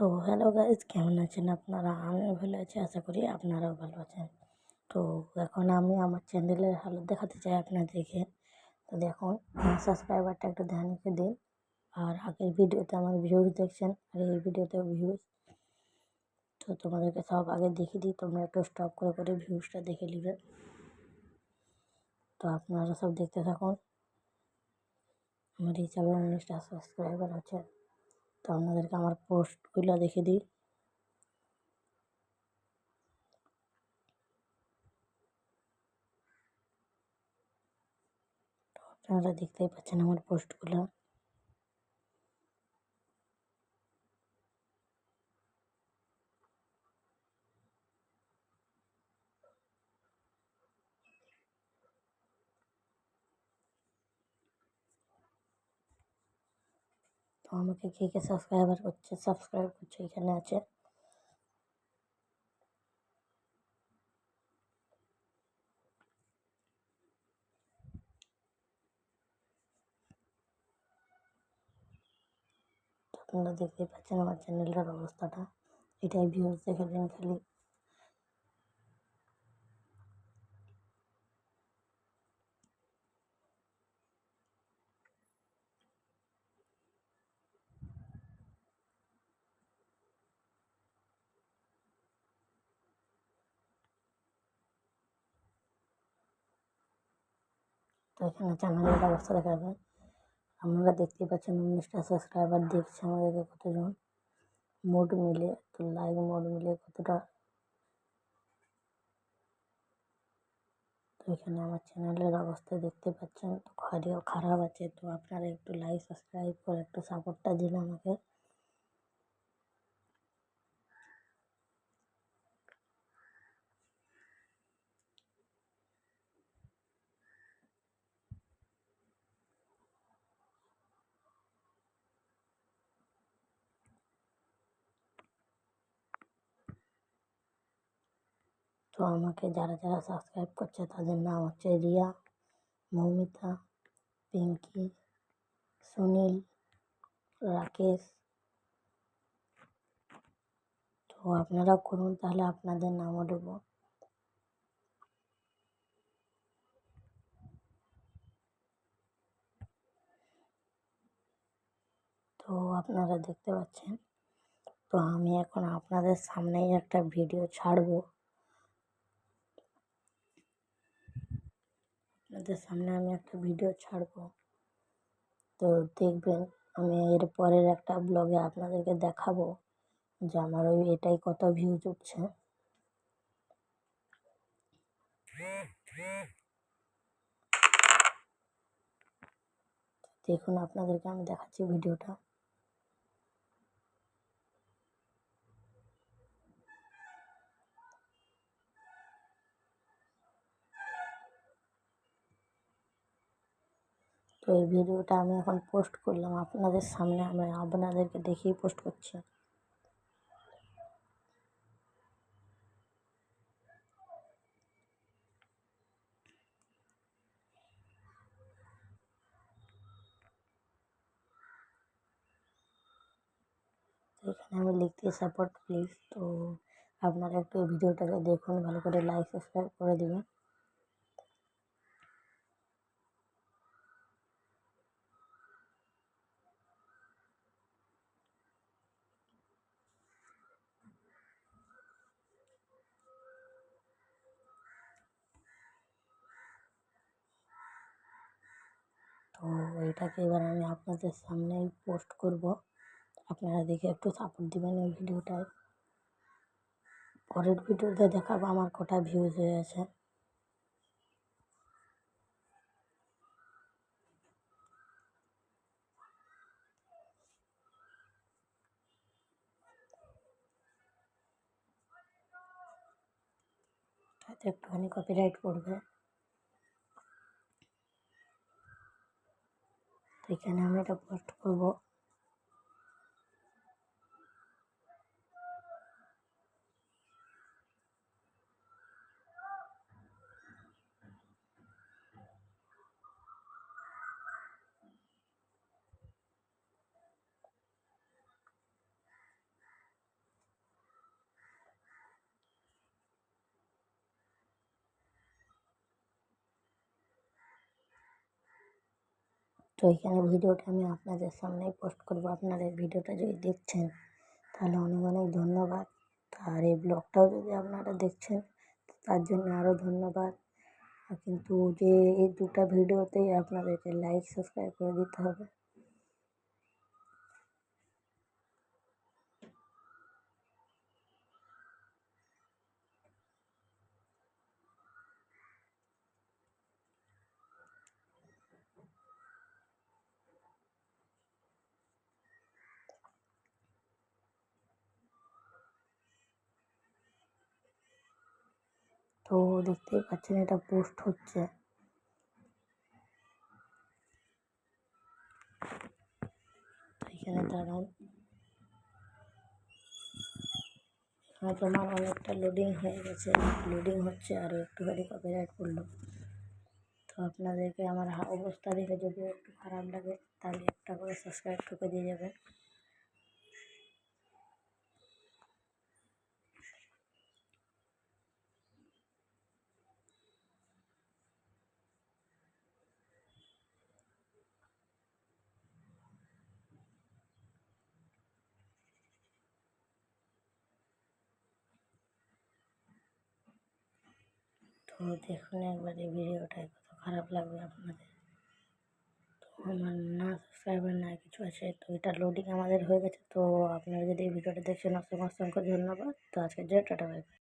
তো hello guys, কেমন আছেন আপনারা? আমিও ভালো আছি, আশা করি আপনারাও ভালো আছেন। তো এখন আমি আমার চ্যানেলের হালত দেখাতে চাই আপনাদেরকে। তো দেখুন, আমার সাবস্ক্রাইবারটা একটু ধ্যান রেখে দিন। আর আগের ভিডিওতে আমার ভিউজ দেখছেন, আর এই ভিডিওতে ভিউজ। তো তোমাদেরকে সব আগে দেখিয়ে দিই, তোমরা একটু স্টপ করে করে ভিউজটা দেখে নেবে। তো আপনারা সব দেখতে থাকুন। আমার হিসাবে 19টা সাবস্ক্রাইবার আছে। তো আপনাদেরকে আমার পোস্টগুলো দেখে দিই। আপনারা দেখতেই পাচ্ছেন আমার পোস্টগুলো। তো আমাকে কে কে সাবস্ক্রাইব করছে এখানে আছে। তো আপনারা দেখতেই পাচ্ছেন আমার চ্যানেলটার অবস্থাটা। এটাই ভিউজ দেখে দিন খালি। তো এখানে চ্যানেলের অবস্থা দেখাবে। আপনারা দেখতেই পাচ্ছেন 19টা সাবস্ক্রাইবার দেখছে আমাদেরকে কতজন, মোড মিলে, তো লাইভ মোড মিলে কতটা। তো এখানে আমার চ্যানেলের অবস্থা দেখতে পাচ্ছেন, তো খারাপ আছে। তো আপনারা একটু লাইক সাবস্ক্রাইব করে একটু সাপোর্টটা দিন আমাকে। তো আমাকে যারা যারা সাবস্ক্রাইব করছে তাদের নাম হচ্ছে রিয়া, মৌমিতা, পিঙ্কি, সুনীল, রাকেশ। তো আপনারা করুন, তাহলে আপনাদের নামও দেবো। তো আপনারা দেখতে পাচ্ছেন, তো আমি এখন আপনাদের সামনেই একটা ভিডিও ছাড়বো। আপনাদের সামনে আমি একটা ভিডিও ছাড়বো, তো দেখবেন। আমি এর পরের একটা ব্লগে আপনাদেরকে দেখাবো যে আমার এটাই কত ভিউজ উঠছে। দেখুন, আপনাদেরকে আমি দেখাচ্ছি ভিডিওটা। তো এই ভিডিওটা আমি এখন পোস্ট করলাম আপনাদের সামনে, আমি আপনাদেরকে দেখিয়ে পোস্ট করছি। তো এখানে আমি লিখতে সাপোর্ট প্লিজ। তো আপনারা একটু এই ভিডিওটাকে দেখুন, ভালো করে লাইক সাবস্ক্রাইব করে দেবেন। তো এইটাকে এবার আমি আপনাদের সামনেই পোস্ট করব, আপনারা দেখে একটু সাপোর্ট দিবেন এই ভিডিওটায়। পরের ভিডিওতে দেখাবো আমার কটা ভিউজ হয়েছে। তাতে একটুখানি কপিরাইট পড়বে। তো এখানে আমি এটা পোস্ট করব। তো এখানে ভিডিওটা আমি আপনাদের সামনেই পোস্ট করবো। আপনারা এই ভিডিওটা যদি দেখছেন তাহলে অনেক অনেক ধন্যবাদ। আর এই ব্লগটাও যদি আপনারা দেখছেন তার জন্য আরও ধন্যবাদ। কিন্তু যে এই দুটো ভিডিওতেই আপনাদেরকে লাইক সাবস্ক্রাইব করে দিতে হবে। তো দেখতেই পাচ্ছেন এটা পোস্ট হচ্ছে। তো এখানে দাঁড়ান, হয়তো আমার অনেকটা লোডিং হয়ে গেছে, লোডিং হচ্ছে, আরও একটুখানি কপিরাইট পড়লো। তো আপনাদেরকে আমার অবস্থা দেখে যদি একটু খারাপ লাগে তাহলে একটা করে সাবস্ক্রাইব ঠুকে দিয়ে যাবেন। তো দেখুন একবার এই ভিডিওটায় কত খারাপ লাগবে আপনাদের। তো আমার না সাবস্ক্রাইবার না কিছু আছে, তো এটা লোডিং আমাদের হয়ে গেছে। তো আপনারা যদি এই ভিডিওটা দেখছেন অসংখ্য অসংখ্য ধন্যবাদ। তো আজকের জন্য টাটা বাই বাই।